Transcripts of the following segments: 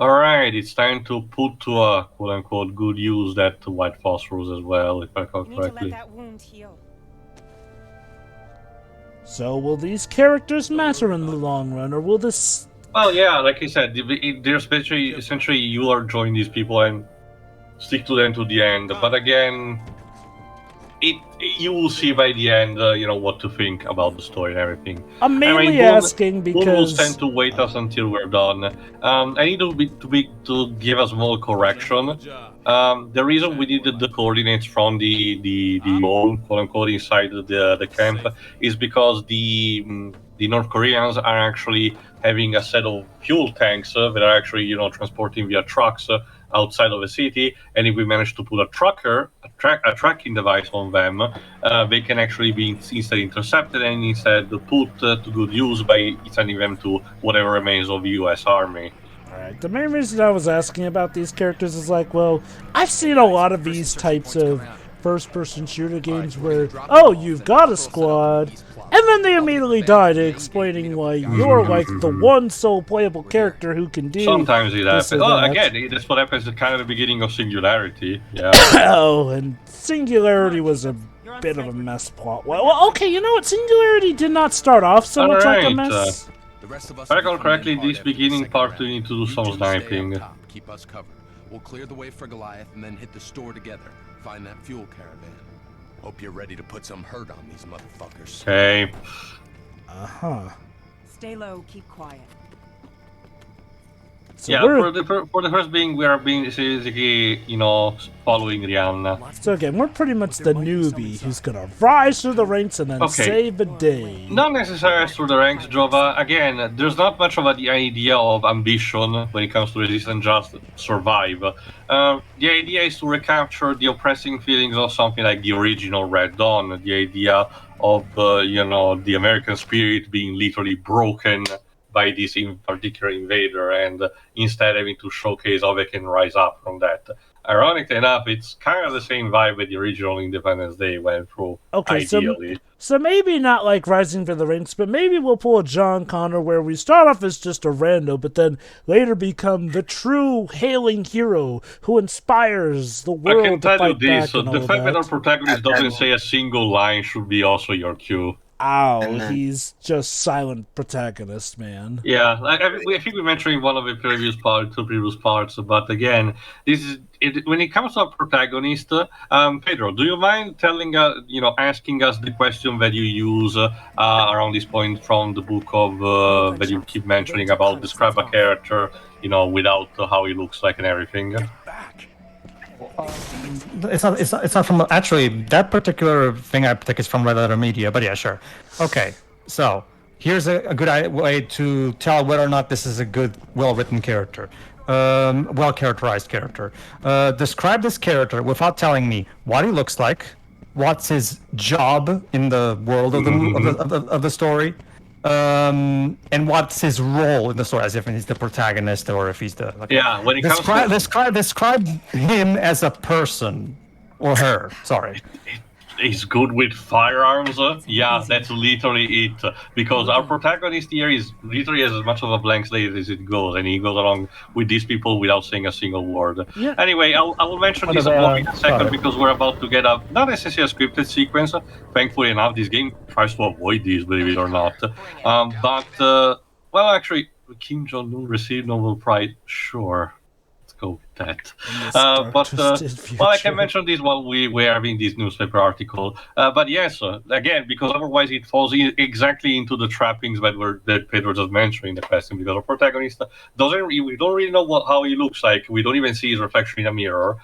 Alright, it's time to put to a quote-unquote good use that white phosphorus as well, if I recall You need to let correctly. that wound heal. So will these characters matter in the long run, or will this... Well, yeah, like I said, there's essentially you are joining these people and stick to them to the end. But again, you will see by the end, what to think about the story and everything. I'm mainly Boone asking will because... tend to wait us until we're done. I need to give a small correction. The reason we needed the coordinates from the wall, quote unquote, inside the camp is because the North Koreans are actually having a set of fuel tanks that are actually transporting via trucks outside of the city, and if we manage to put a tracking device on them, they can actually be instead intercepted and instead put to good use by sending them to whatever remains of the U.S. Army. Alright, the main reason I was asking about these characters is like, well, I've seen a lot of these types of first-person shooter games where, oh, you've got a squad, and then they immediately die to explaining why you're like the one sole playable character who can do Sometimes it this happens. or Oh, that. again, that's what happens at kind of the beginning of Singularity. Yeah. Oh, and Singularity was a bit of a mess plot. Well, okay, you know what? Singularity did not start off so much like a mess. If I recall correctly, this beginning part we need to do some sniping. Keep us covered. We'll clear the way for Goliath and then hit the store together. Find that fuel caravan. Hope you're ready to put some hurt on these motherfuckers. Okay. Uh-huh. Stay low, keep quiet. So yeah, we're, for the first being, we are being basically, following Rihanna. so again, we're pretty much the newbie who's gonna rise through the ranks and then save the day. Not necessarily through the ranks, Jova. Again, there's not much of the idea of ambition when it comes to resistance, just survive. The idea is to recapture the oppressing feelings of something like the original Red Dawn, the idea of, the American spirit being literally broken by this in particular invader, and instead having to showcase how they can rise up from that. Ironically enough, it's kind of the same vibe that the original Independence Day went through, Okay, ideally. so maybe not like rising through the ranks, but maybe we'll pull a John Connor where we start off as just a rando, but then later become the true hailing hero who inspires the world I can to tell you fight this, back and all the of fact that our that. protagonist doesn't say a single line should be also your cue. Ow, he's just silent protagonist, man. Yeah, I think we mentioned in one of the previous parts, but again, this is when it comes to a protagonist. Pedro, do you mind telling asking us the question that you use around this point from the book of that you keep mentioning about describe a character, without how he looks like and everything? It's not from actually that particular thing. I think is from Red Letter Media, but yeah, sure. Okay, so here's a good way to tell whether or not this is a good, well-written character, well-characterized character. Describe this character without telling me what he looks like, what's his job in the world of the story, and what's his role in the story, as if he's the protagonist or if he's the when it comes to describe him as a person or her. Sorry. He's good with firearms. Yeah, that's literally it. Because our protagonist here is literally as much of a blank slate as it goes, and he goes along with these people without saying a single word. Yeah. Anyway, I will mention this more in a second because we're about to get a not necessarily a scripted sequence. Thankfully enough, this game tries to avoid this, believe it or not. Well, actually, Kim Jong-un received Nobel Prize. Sure. Go with that. Well, I can mention this while we're having this newspaper article. But yes, again, because otherwise it falls exactly into the trappings that Pedro just mentioned in the question. Because our protagonist we don't really know how he looks like. We don't even see his reflection in a mirror.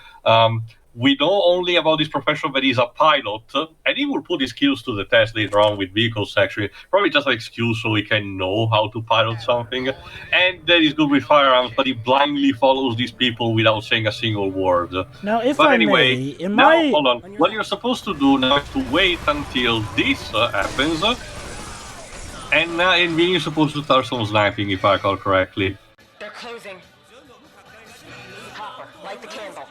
We know only about this profession that he's a pilot, and he will put his skills to the test later on with vehicles, actually. Probably just an excuse so he can know how to pilot something. And that he's good with firearms, but he blindly follows these people without saying a single word. Now, if but I anyway, may, hold on. What you're supposed to do now is to wait until this happens, and then you're supposed to start some sniping, if I recall correctly. They're closing. Hopper, light the candle.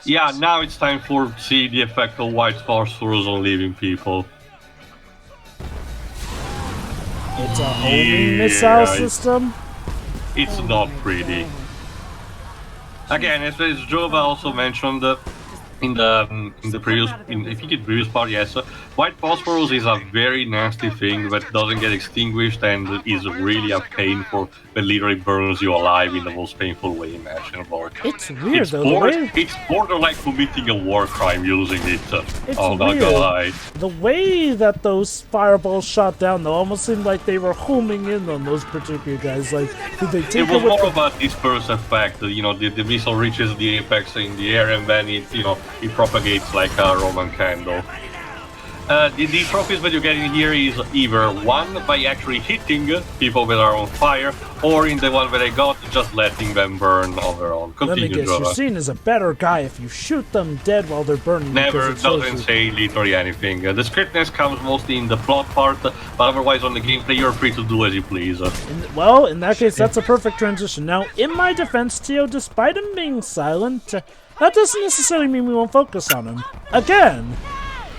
Yeah, now it's time for see the effect of white phosphorus on living people. It's a homing missile system. It's not pretty. Again, as Jova also mentioned in the previous, I think in previous part, yes, white phosphorus is a very nasty thing that doesn't get extinguished and is really a pain for that literally burns you alive in the most painful way imaginable. It's weird though. It's borderline committing a war crime using it. It's oh, not weird. gonna lie. The way that those fireballs shot down, though, almost seemed like they were homing in on those particular guys. Like, did they take it was with more about disperse effect. You know, the missile reaches the apex in the air, and then it, you know, it propagates like a Roman candle. The trophies that you get in here is either one by actually hitting people that are on fire, or in the one that I got, just letting them burn on their own. Let me Continue, guess, you're seen as a better guy if you shoot them dead while they're burning. Never doesn't say literally anything. The scriptness comes mostly in the plot part, but otherwise on the gameplay you're free to do as you please. Well, in that case, that's a perfect transition. Now, in my defense, Tio, despite him being silent, that doesn't necessarily mean we won't focus on him. Again,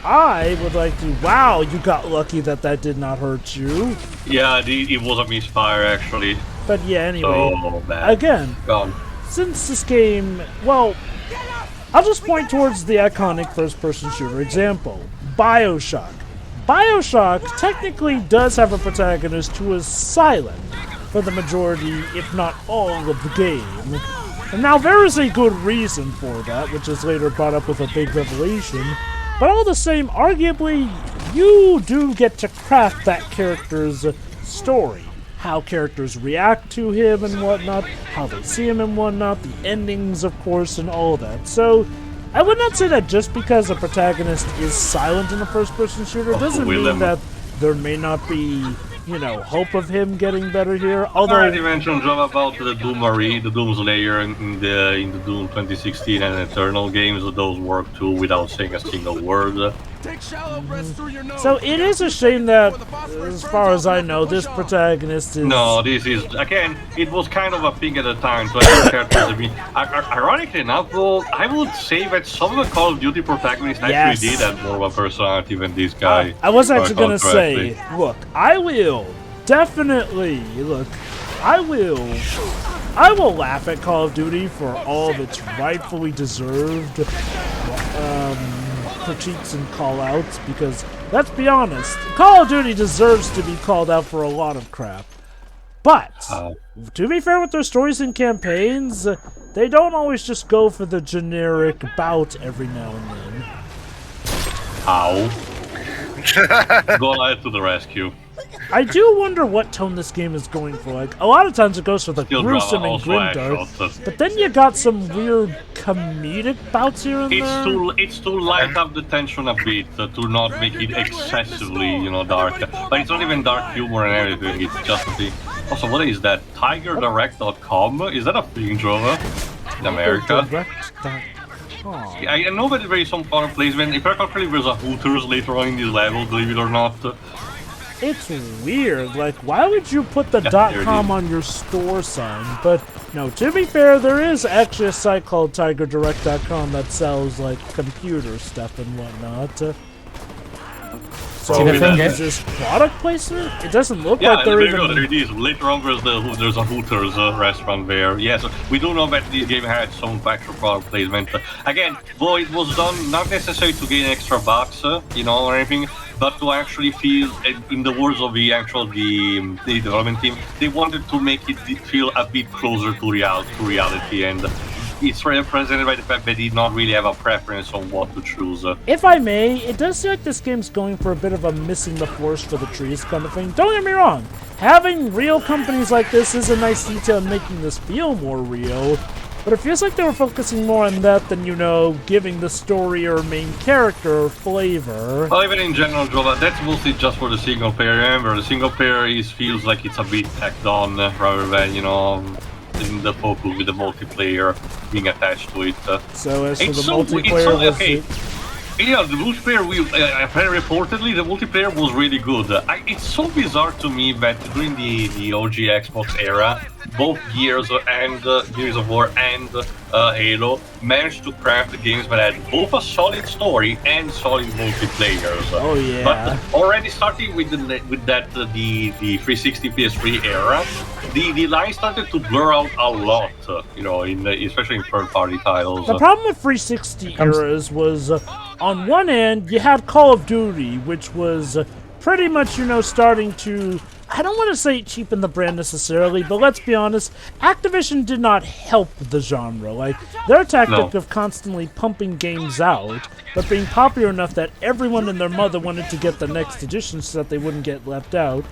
I would like to... Wow, you got lucky that that did not hurt you. Yeah, it was a misfire actually. But yeah, anyway, so bad. Again, since this game... Well, I'll just point towards the iconic first-person shooter example, BioShock. BioShock technically does have a protagonist who is silent for the majority, if not all, of the game. And now there is a good reason for that, which is later brought up with a big revelation. But all the same, arguably, you do get to craft that character's story. How characters react to him and whatnot, how they see him and whatnot, the endings, of course, and all that. So, I would not say that just because a protagonist is silent in a first-person shooter doesn't mean that there may not be, you know, hope of him getting better here. Although I already mentioned about the Doom Marie, the Doom Slayer in the Doom 2016 and Eternal games. Those work too without saying a single word. So it is a shame that, as far as I know, this protagonist is... No, this is, again, it was kind of a thing at the time to have characters. I mean, ironically enough, though, I would say that some of the Call of Duty protagonists actually did have more of a personality than this guy. I was actually going to say, look, I will definitely, I will laugh at Call of Duty for all of its rightfully deserved critiques and call-outs, because, let's be honest, Call of Duty deserves to be called out for a lot of crap. But, to be fair with their stories and campaigns, they don't always just go for the generic bout every now and then. Ow. Go live to the rescue. I do wonder what tone this game is going for. Like, a lot of times it goes for the gruesome and grimdark, but then you got some weird comedic bouts here and there. It's to light up the tension a bit, to not make it excessively, you know, dark. But it's not even dark humor and everything, it's just a thing. Also, what is that? TigerDirect.com? Is that a thing, Jova? In America? I know that there is some foreign placement. If I recall correctly, there's a Hooters later on in this level, believe it or not. It's weird, like, why would you put the .com on your store sign? But, no, to be fair, there is actually a site called TigerDirect.com that sells, like, computer stuff and whatnot. So, is this product placement? It doesn't look like they're even... Yeah, there it is. Later on, there's a Hooters restaurant there. Yes, we do know that the game had some actual product placement. Again, though it was done not necessarily to gain extra bucks, you know, or anything, but to actually feel, in the words of the development team, they wanted to make it feel a bit closer to reality, and it's represented by the fact that they did not really have a preference on what to choose. If I may, it does seem like this game's going for a bit of a missing the forest for the trees kind of thing. Don't get me wrong, having real companies like this is a nice detail in making this feel more real, but it feels like they were focusing more on that than, you know, giving the story or main character flavor. Well, even in general, Jova, that's mostly just for the single player. Remember, the single player feels like it's a bit tacked on rather than, you know, in the focus with the multiplayer being attached to it. So as for the multiplayer, Yeah, the multiplayer, very reportedly, the multiplayer was really good. It's so bizarre to me that during the OG Xbox era, both Gears and Gears of War and Halo managed to craft games that had both a solid story and solid multiplayers. Oh yeah. But already starting with the 360 PS3 era, the line started to blur out a lot. Especially in third-party titles. The problem with 360 eras was, on one end, you had Call of Duty, which was pretty much, starting to, I don't want to say cheapen the brand necessarily, but let's be honest, Activision did not help the genre. Like, their tactic of constantly pumping games out, but being popular enough that everyone and their mother wanted to get the next edition so that they wouldn't get left out,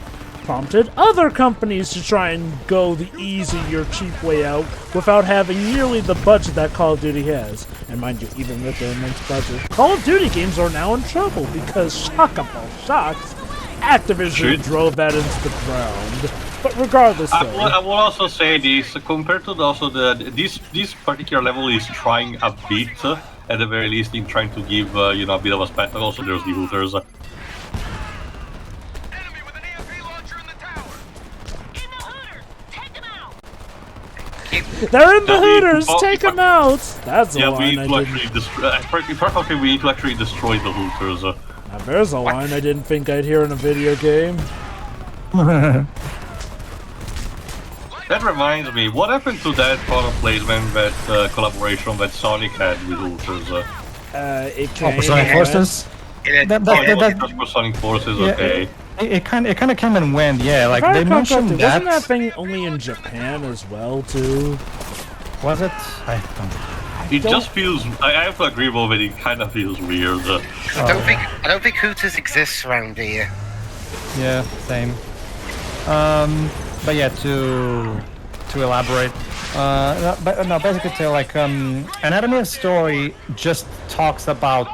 prompted other companies to try and go the easier, cheap way out without having nearly the budget that Call of Duty has. And mind you, even with their immense budget, Call of Duty games are now in trouble because, shock of all shocks, Activision drove that into the ground. But regardless, I will also say this, compared to this particular level is trying a bit, at the very least, in trying to give, a bit of a spectacle. So there's the looters. They're in the Hooters! Take them out! That's a line I didn't... we need to actually destroy the Hooters. Now there's a line I didn't think I'd hear in a video game. That reminds me, what happened to that product placement, that collaboration that Sonic had with Hooters? It came... for Sonic Forces? Just for Sonic Forces, okay. It kind of came and went, yeah. Like they mentioned that. Wasn't that thing only in Japan as well, too? Was it? It just feels. I have to agree with it. It kind of feels weird. I don't think Hooters exists around here. Yeah, same. But yeah, to elaborate, basically, to like Anatomy of Story just talks about,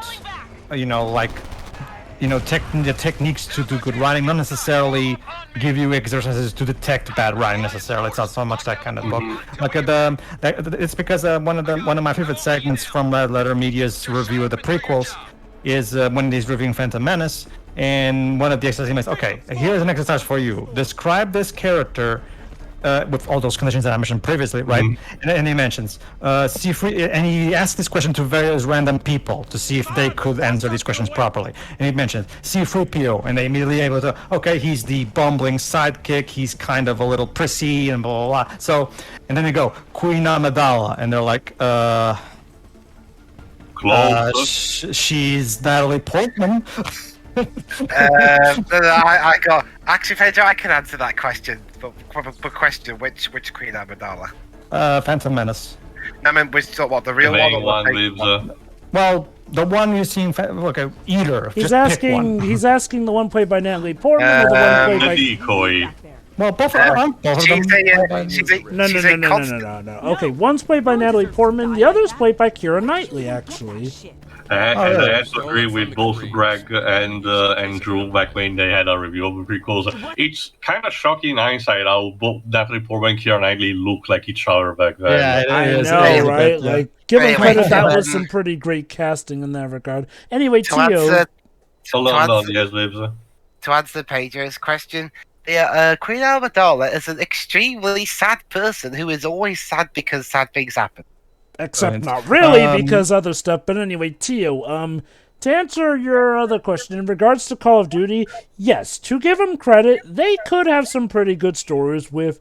the techniques to do good writing, not necessarily give you exercises to detect bad writing necessarily. It's not so much that kind of book. Like it's because one of my favorite segments from Red Letter Media's review of the prequels is when he's reviewing Phantom Menace, and one of the exercises he makes, okay, here's an exercise for you. Describe this character with all those conditions that I mentioned previously, right? And he mentions, and he asks this question to various random people to see if they could answer these questions properly. And he mentions C-3PO, and they immediately able to, okay, he's the bumbling sidekick, he's kind of a little prissy, and blah, blah, blah. So, and then they go, Queen Amidala, and they're like, she's Natalie Portman. I got actually, Pedro, I can answer that question. But question, which Queen Amidala? Phantom Menace. I mean, what the real one? Well, the one you seen. Okay, either. He's asking. He's asking the one played by Natalie Portman or the one played by Decoy. Well, both of them. No. Okay, one's played by Natalie Portman. The other's played by Keira Knightley, actually. And I have to agree with both Greg and Drew back when they had a review of the prequels. It's kind of shocking in hindsight how both Natalie Portman and Keira Knightley look like each other back then. Yeah, I know, right? Like, give them credit, that was some pretty great casting in that regard. Anyway, Tio. To answer Pedro's question, Queen Amidala is an extremely sad person who is always sad because sad things happen. Except not really, because other stuff. But anyway, Tio, to answer your other question, in regards to Call of Duty, yes, to give them credit, they could have some pretty good stories with,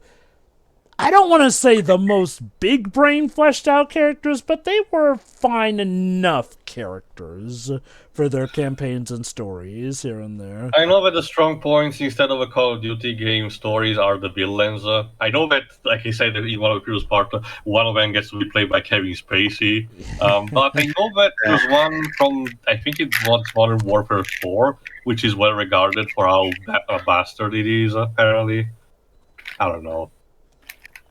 I don't want to say the most big brain fleshed out characters, but they were fine enough characters for their campaigns and stories here and there. I know that the strong points instead of a Call of Duty game stories are the villains. I know that, like I said in one of the previous parts, one of them gets to be played by Kevin Spacey. But I know that there's one from, I think it was Modern Warfare 4, which is well regarded for how a bastard it is, apparently. I don't know.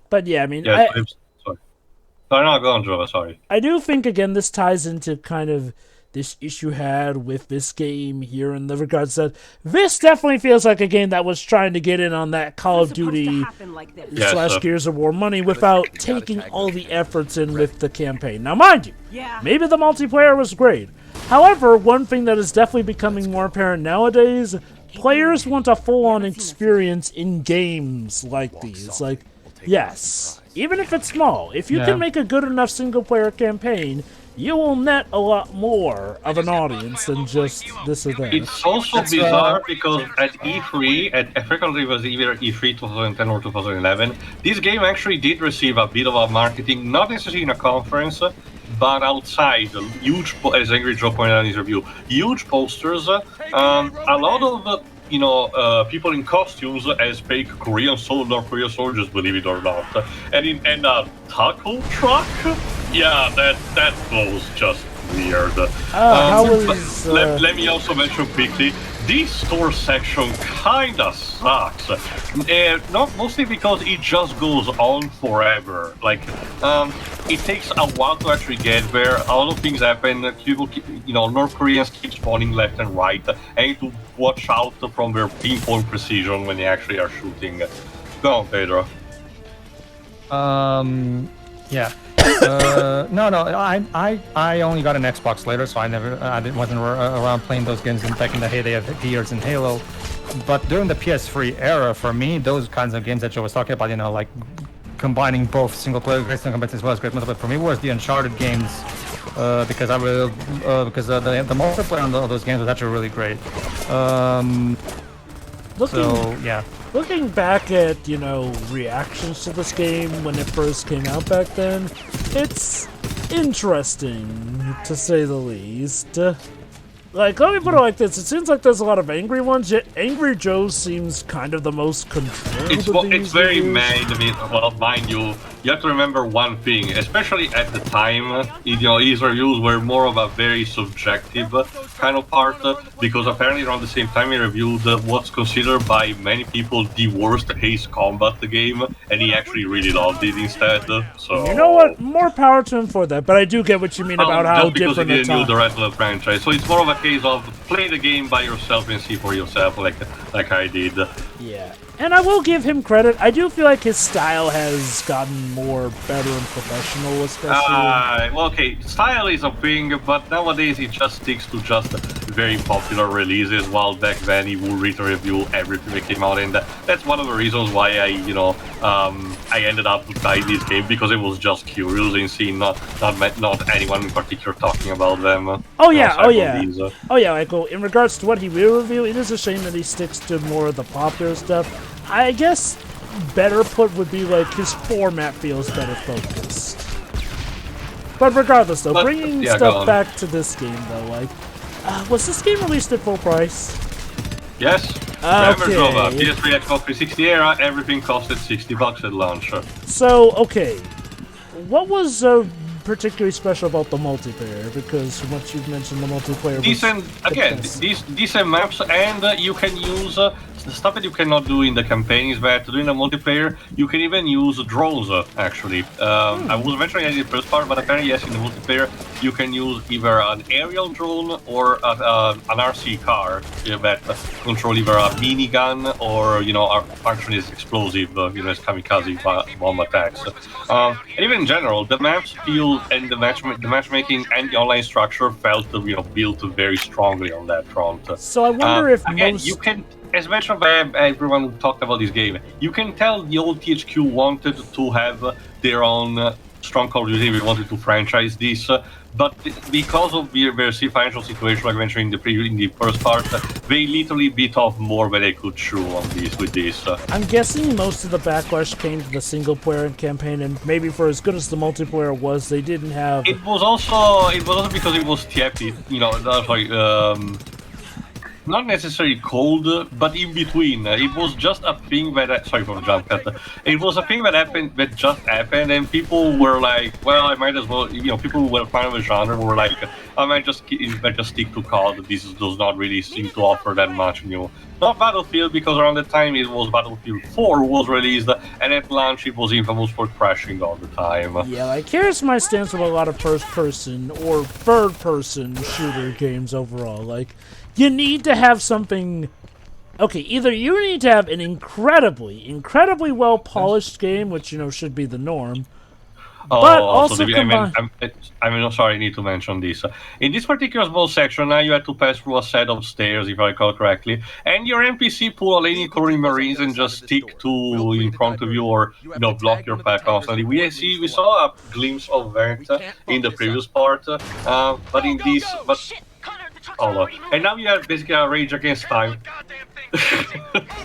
But yeah, I mean, sorry. No, go on, Joe. Sorry. I do think, again, this ties into kind of this issue had with this game here in the regards that this definitely feels like a game that was trying to get in on that Call of Duty / Gears of War money without taking all the efforts in with the campaign. Now, mind you, maybe the multiplayer was great, However, one thing that is definitely becoming more apparent nowadays, players want a full-on experience in games like these. Like, yes, even if it's small, if you can make a good enough single-player campaign, you will net a lot more of an audience than just this or that. It's also bizarre because at E3, I frequently was either E3 2010 or 2011, this game actually did receive a bit of a marketing, not necessarily in a conference, but outside. Huge, as Angry Joe pointed out in his review, huge posters, a lot of people in costumes as fake North Korean soldiers, believe it or not, and a taco truck. Yeah, that was just weird. Let me also mention quickly, this store section kinda sucks. Not mostly because it just goes on forever. Like, it takes a while to actually get there. A lot of things happen. People, North Koreans keep spawning left and right, and you need to watch out from their pinpoint precision when they actually are shooting. Go on, Pedro. Yeah. No, I only got an Xbox later, so wasn't around playing those games back in the heyday of Gears and Halo. But during the PS3 era, for me, those kinds of games that Joe was talking about, like combining both single player great single as well as great multiplayer, for me was the Uncharted games, because the multiplayer on those games was actually really great. Looking back at, reactions to this game when it first came out back then, it's interesting, to say the least. Like, let me put it like this, it seems like there's a lot of angry ones, yet Angry Joe seems kind of the most controlled of these It's very reviews. mind you have to remember one thing, especially at the time, his reviews were more of a very subjective kind of part, because apparently around the same time he reviewed what's considered by many people the worst Ace Combat game, and he actually really loved it instead, so... You know what? More power to him for that, but I do get what you mean about how different just because he didn't the know the rest of the franchise, so it's more of a case of play the game by yourself and see for yourself, like I did. Yeah, and I will give him credit. I do feel like his style has gotten more better and professional, especially. Well, okay, style is a thing, but nowadays he just sticks to just very popular releases, while back then he would read and review everything that came out, and that's one of the reasons why I ended up buying this game, because it was just curious and seeing not anyone in particular talking about them. Oh yeah. Like, in regards to what he will review, it is a shame that he sticks to more of the popular stuff. I guess better put would be like his format feels better focused. But regardless, though, bringing stuff back to this game, though, like, was this game released at full price? Yes. Remember, Jova, PS3, Xbox 360 era, everything costed $60 at launch. So, okay, what was particularly special about the multiplayer? Because from what you've mentioned, the multiplayer was decent maps, and you can use the stuff that you cannot do in the campaign is that during the multiplayer you can even use drones. Actually, I was mentioning it in the first part, but apparently yes, in the multiplayer you can use either an aerial drone or an RC car that control either a minigun or a function is explosive, as kamikaze bomb attacks. And even in general, the maps feel and the matchmaking and the online structure felt built very strongly on that front. So I wonder if you can, as mentioned by everyone who talked about this game, you can tell the old THQ wanted to have their own strong Call of Duty. They wanted to franchise this, but because of their financial situation, like I mentioned in the first part, they literally bit off more than they could chew on with this. I'm guessing most of the backlash came to the single player campaign, and maybe for as good as the multiplayer was, they didn't have. It was also because it was tepid. Not necessarily cold, but in between. It was just a thing that... sorry for the jump cut. It was a thing that just happened, and people were like, well, I might as well... people who were fan of the genre were like, I might just stick to COD. This does not really seem to offer that much new. Not Battlefield, because around the time it was Battlefield 4 was released, and at launch it was infamous for crashing all the time. Yeah, like, here's my stance with a lot of first-person or third-person shooter games overall. Like, you need to have something... Okay, either you need to have an incredibly well-polished game, which, should be the norm, But also combined. I'm sorry, I need to mention this. In this particular small section, now you have to pass through a set of stairs, if I recall correctly, and your NPC pull any turning marines and just stick to in front of you, or block your path constantly. We saw a glimpse of that in the previous part, but in this, and now you have basically a rage against time.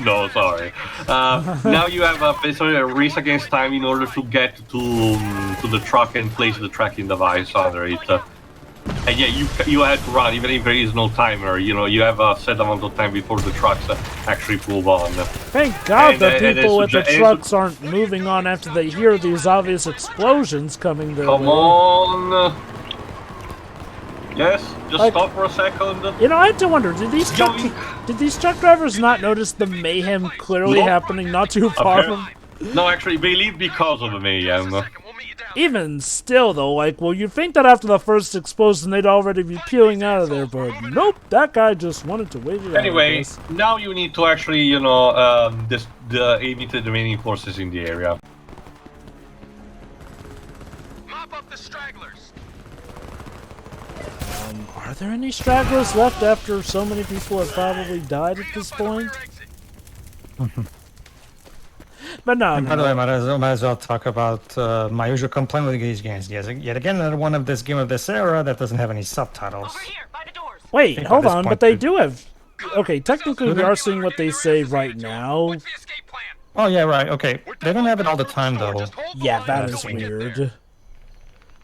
No, sorry. Now you have basically a race against time in order to get to the truck and place the tracking device under it. And yeah, you have to run even if there is no timer. You have a set amount of time before the trucks actually move on. Thank God the people with the trucks aren't moving on after they hear these obvious explosions coming their way. Come on. Yes, just stop for a second. I have to wonder, did these truck drivers not notice the mayhem clearly happening not too far from? No, actually, they leave because of the mayhem. Even still, though, you'd think that after the first explosion they'd already be peeling out of there, but nope, that guy just wanted to wait it out. Anyway, now you need to actually, aim the remaining forces in the area. Mop up the stragglers. Are there any stragglers left after so many people have probably died at this point? But no. By the way, might as well talk about my usual complaint with these games. Yes, yet again, another one of this game of this era that doesn't have any subtitles. Over here, by the doors. Wait, hold on, but they do have. Okay, technically we are seeing what they say right now. Oh yeah, right. Okay, they don't have it all the time though. Yeah, that is weird.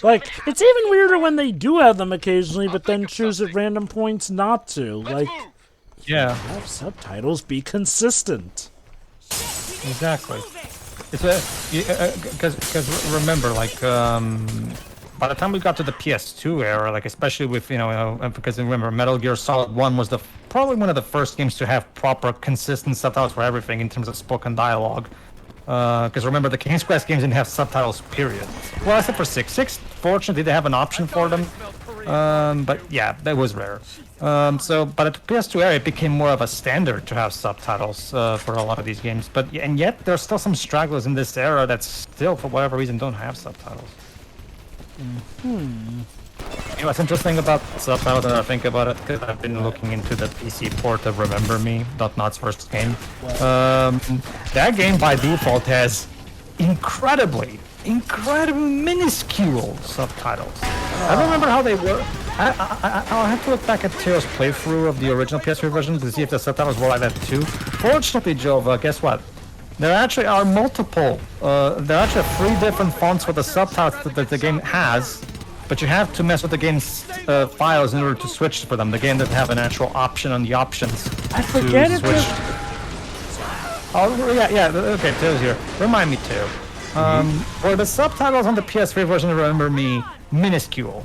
It's even weirder when they do have them occasionally, but then choose at random points not to. Yeah. Have subtitles, be consistent. Exactly. It's because remember, by the time we got to the PS2 era, especially with because remember, Metal Gear Solid 1 was probably one of the first games to have proper, consistent subtitles for everything in terms of spoken dialogue. Because remember, the King's Quest games didn't have subtitles, period. Well, except for 6. 6, fortunately, they have an option for them. But yeah, that was rare. But at the PS2 era, it became more of a standard to have subtitles for a lot of these games. And yet, there's still some stragglers in this era that still, for whatever reason, don't have subtitles. What's interesting about subtitles, and I think about it, because I've been looking into the PC port of Remember Me, .NOT's first game. That game by default has incredibly minuscule subtitles. I don't remember how they work. I'll have to look back at Teo's playthrough of the original PS3 version to see if the subtitles were like that too. Fortunately, Jova, guess what? There actually are multiple. There are actually 3 different fonts for the subtitles that the game has. But you have to mess with the game's files in order to switch for them. The game doesn't have an actual option on the options. I forget it. Oh yeah. Okay, Teo's here. Remind me, Teo. Were the subtitles on the PS3 version of Remember Me minuscule?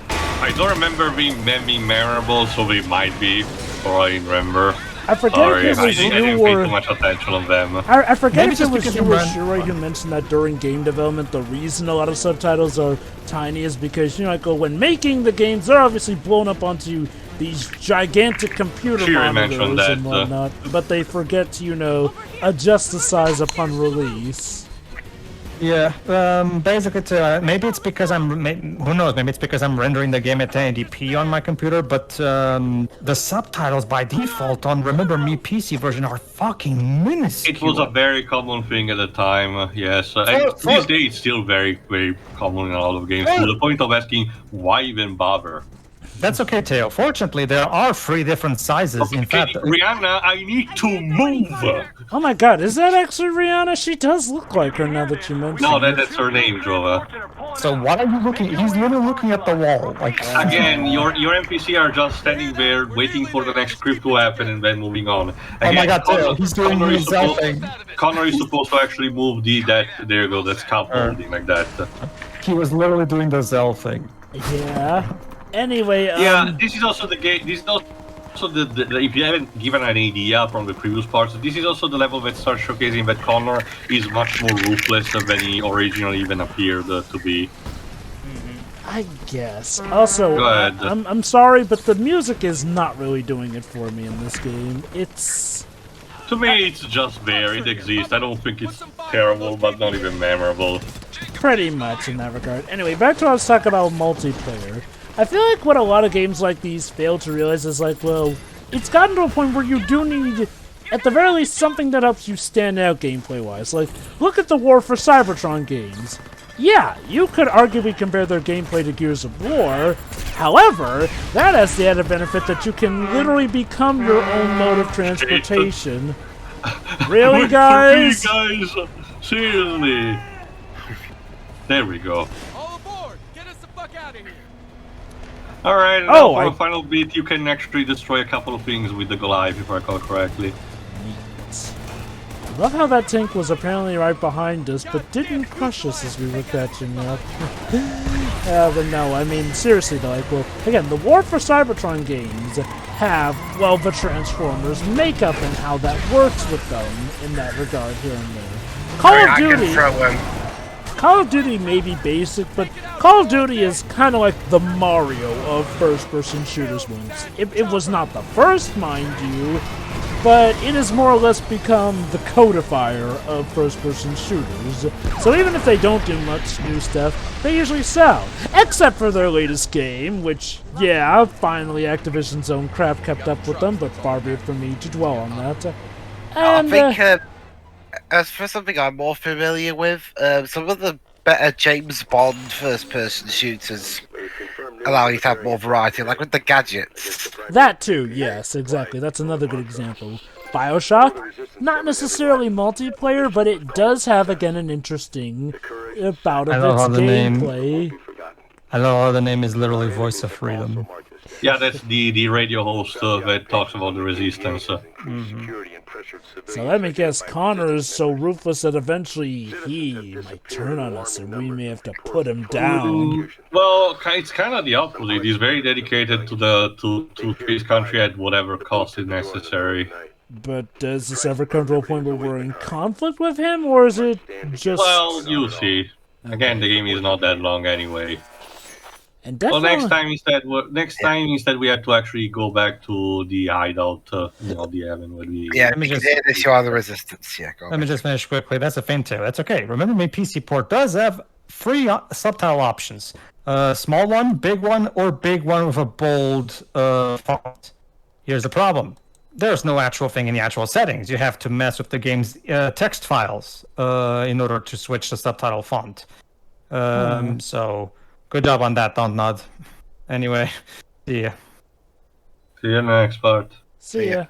I don't remember being memorable, so they might be, or I remember. I forget if it was I didn't pay too much attention on them. I forget if it was you or Shuri who mentioned that during game development, the reason a lot of subtitles are tiny is because, when making the games, they're obviously blown up onto these gigantic computer monitors and whatnot, but they forget to, adjust the size upon release. Yeah, basically, maybe it's because who knows, maybe it's because I'm rendering the game at 1080p on my computer, but the subtitles by default on Remember Me PC version are fucking minuscule. It was a very common thing at the time, yes. And these days it's still very, very common in a lot of games, to the point of asking, why even bother? That's okay, Teo. Fortunately, there are 3 different sizes. Okay, in fact, Rihanna, I need to move. Oh my God, is that actually Rihanna? She does look like her now that you mention. No, that's her name, Jova. So what are you looking? He's literally looking at the wall. Again, your NPC are just standing there waiting for the next script to happen and then moving on. Again, oh my God, Teo, he's doing his thing. Connor is supposed to actually move there you go, that scaffolding like that. He was literally doing the Zell thing. Yeah. Anyway, yeah, this is also the game. This is also the if you haven't given an idea from the previous parts, this is also the level that starts showcasing that Connor is much more ruthless than he originally even appeared to be. I guess. Also, I'm sorry, but the music is not really doing it for me in this game. To me, it's just there. It exists. I don't think it's terrible, but not even memorable. Pretty much in that regard. Anyway, back to what I was talking about multiplayer. I feel like what a lot of games like these fail to realize is like, well, it's gotten to a point where you do need, at the very least, something that helps you stand out gameplay-wise. Like, look at the War for Cybertron games. Yeah, you could arguably compare their gameplay to Gears of War. However, that has the added benefit that you can literally become your own mode of transportation. Really, guys? Seriously. There we go. All aboard! Get us the fuck out of here! Alright, now for a final beat, you can actually destroy a couple of things with the Goliath, if I recall correctly. I love how that tank was apparently right behind us, but didn't crush us as we were catching up. But no, I mean, seriously though, like, well, again, the War for Cybertron games have, well, the Transformers makeup and how that works with them in that regard here and there. Call of Duty may be basic, but Call of Duty is kind of like the Mario of first-person shooters moves. It was not the first, mind you, but it has more or less become the codifier of first-person shooters. So even if they don't do much new stuff, they usually sell. Except for their latest game, which, yeah, finally Activision's own crap kept up with them, but far be it from me to dwell on that. And, I think, as for something I'm more familiar with, some of the better James Bond first-person shooters allow you to have more variety, like with the gadgets. That too, yes, exactly. That's another good example. BioShock, not necessarily multiplayer, but it does have, again, an interesting bout of its gameplay. I love how the name is literally Voice of Freedom. Yeah, that's the radio host that talks about the Resistance. So let me guess, Connor is so ruthless that eventually he might turn on us and we may have to put him down. Well, it's kind of the opposite. He's very dedicated to his country at whatever cost is necessary. But does this ever come to a point where we're in conflict with him, or is it just... Well, you'll see. Again, the game is not that long anyway. And well, next time instead we have to actually go back to the hideout, the Evan where we... Yeah, you are the Resistance. Yeah, let me just finish quickly. That's a thing too. That's okay. Remember, my PC port does have free subtitle options. Small one, big one, or big one with a bold font. Here's the problem. There's no actual thing in the actual settings. You have to mess with the game's text files in order to switch the subtitle font. So... good job on that, Don't Nod. Anyway, see ya. See you next part. See ya.